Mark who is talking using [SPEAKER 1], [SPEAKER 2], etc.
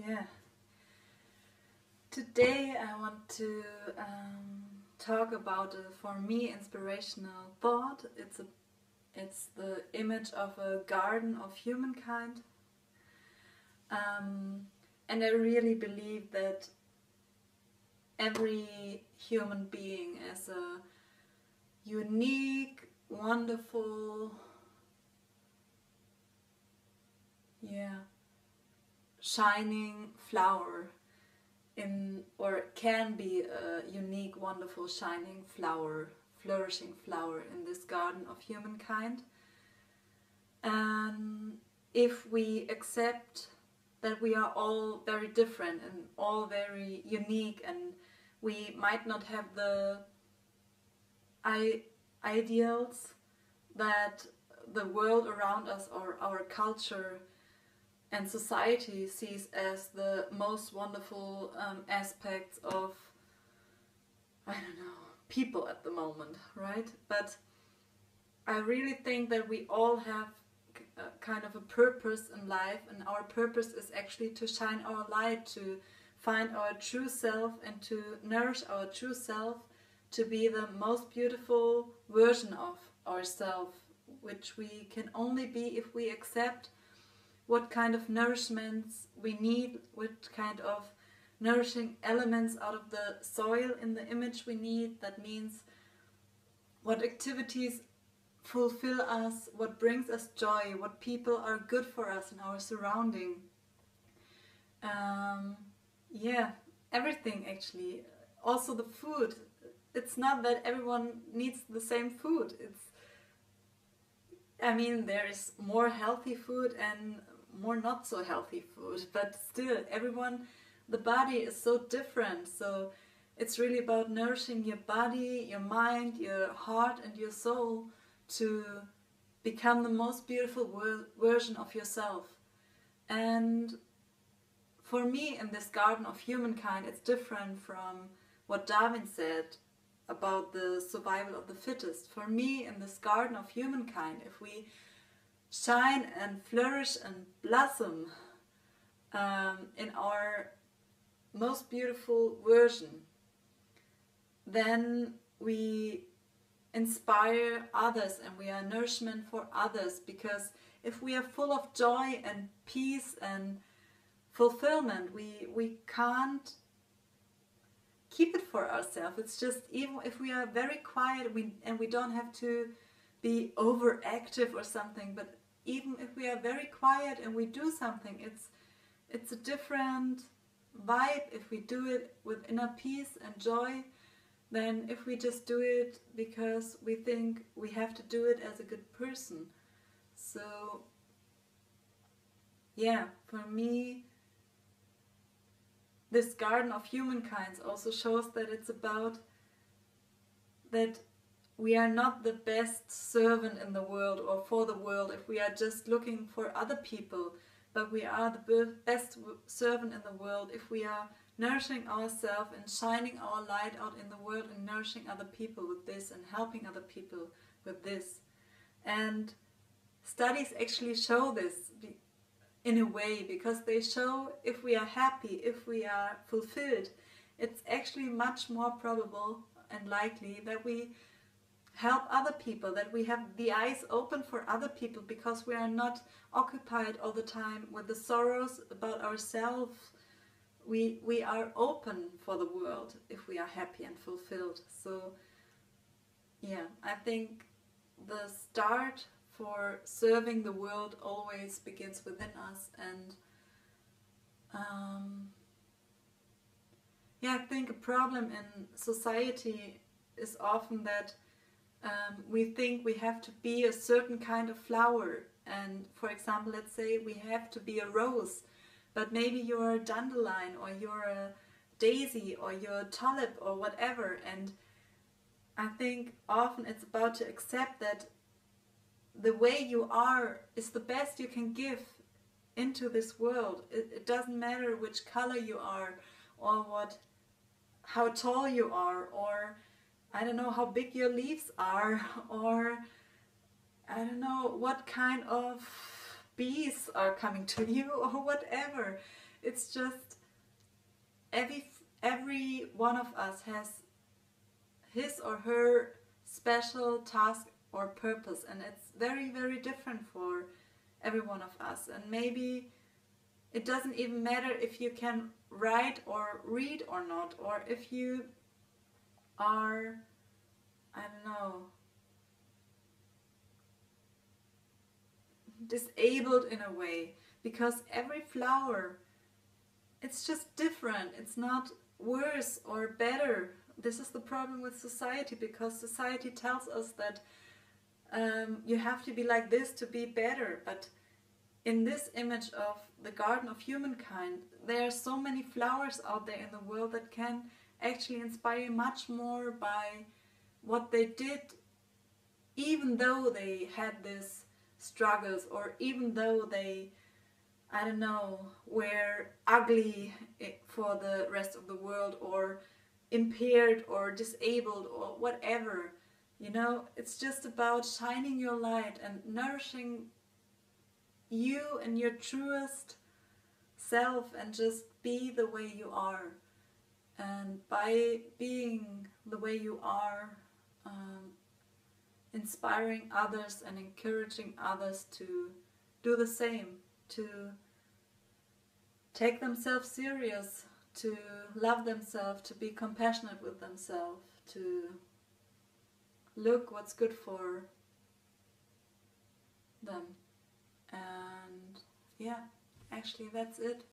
[SPEAKER 1] Yeah. Today I want to talk about a, for me, inspirational thought. It's the image of a Garden of Humankind. And I really believe that every human being is a unique, wonderful, shining flower or can be a unique, wonderful, shining flower, flourishing flower in this garden of humankind. And if we accept that we are all very different and all very unique, and we might not have the ideals that the world around us or our culture and society sees as the most wonderful aspects of, I don't know, people at the moment, right? But I really think that we all have kind of a purpose in life, and our purpose is actually to shine our light, to find our true self and to nourish our true self, to be the most beautiful version of ourselves, which we can only be if we accept what kind of nourishments we need, what kind of nourishing elements out of the soil in the image we need. That means what activities fulfill us, what brings us joy, what people are good for us in our surrounding. Everything actually. Also the food. It's not that everyone needs the same food. There is more healthy food and more not so healthy food, but still the body is so different. So it's really about nourishing your body, your mind, your heart and your soul to become the most beautiful version of yourself. And for me, in this garden of humankind, it's different from what Darwin said about the survival of the fittest. For me, in this garden of humankind, if we shine and flourish and blossom in our most beautiful version, then we inspire others and we are nourishment for others. Because if we are full of joy and peace and fulfillment, we can't keep it for ourselves. It's just, even if we are very quiet and we don't have to be overactive or something, but even if we are very quiet and we do something, it's a different vibe if we do it with inner peace and joy than if we just do it because we think we have to do it as a good person. So yeah, for me, this garden of humankind also shows that it's about that we are not the best servant in the world or for the world if we are just looking for other people, but we are the best servant in the world if we are nourishing ourselves and shining our light out in the world and nourishing other people with this and helping other people with this. And studies actually show this in a way, because they show if we are happy, if we are fulfilled, it's actually much more probable and likely that we help other people, that we have the eyes open for other people, because we are not occupied all the time with the sorrows about ourselves. We are open for the world if we are happy and fulfilled. So yeah, I think the start for serving the world always begins within us. And I think a problem in society is often that we think we have to be a certain kind of flower. And for example, let's say we have to be a rose, but maybe you're a dandelion or you're a daisy or you're a tulip or whatever. And I think often it's about to accept that the way you are is the best you can give into this world. It doesn't matter which color you are or how tall you are, or I don't know how big your leaves are, or I don't know what kind of bees are coming to you or whatever. It's just every one of us has his or her special task or purpose, and it's very, very different for every one of us. And maybe it doesn't even matter if you can write or read or not, or if you are, I don't know, disabled in a way, because every flower, it's just different. It's not worse or better. This is the problem with society, because society tells us that you have to be like this to be better. But in this image of the Garden of Humankind, there are so many flowers out there in the world that can actually inspire you much more by what they did, even though they had these struggles, or even though they, I don't know, were ugly for the rest of the world, or impaired or disabled or whatever. You know, it's just about shining your light and nourishing you and your truest self, and just be the way you are. And by being the way you are, inspiring others and encouraging others to do the same, to take themselves serious, to love themselves, to be compassionate with themselves, to look what's good for them. And yeah, actually that's it.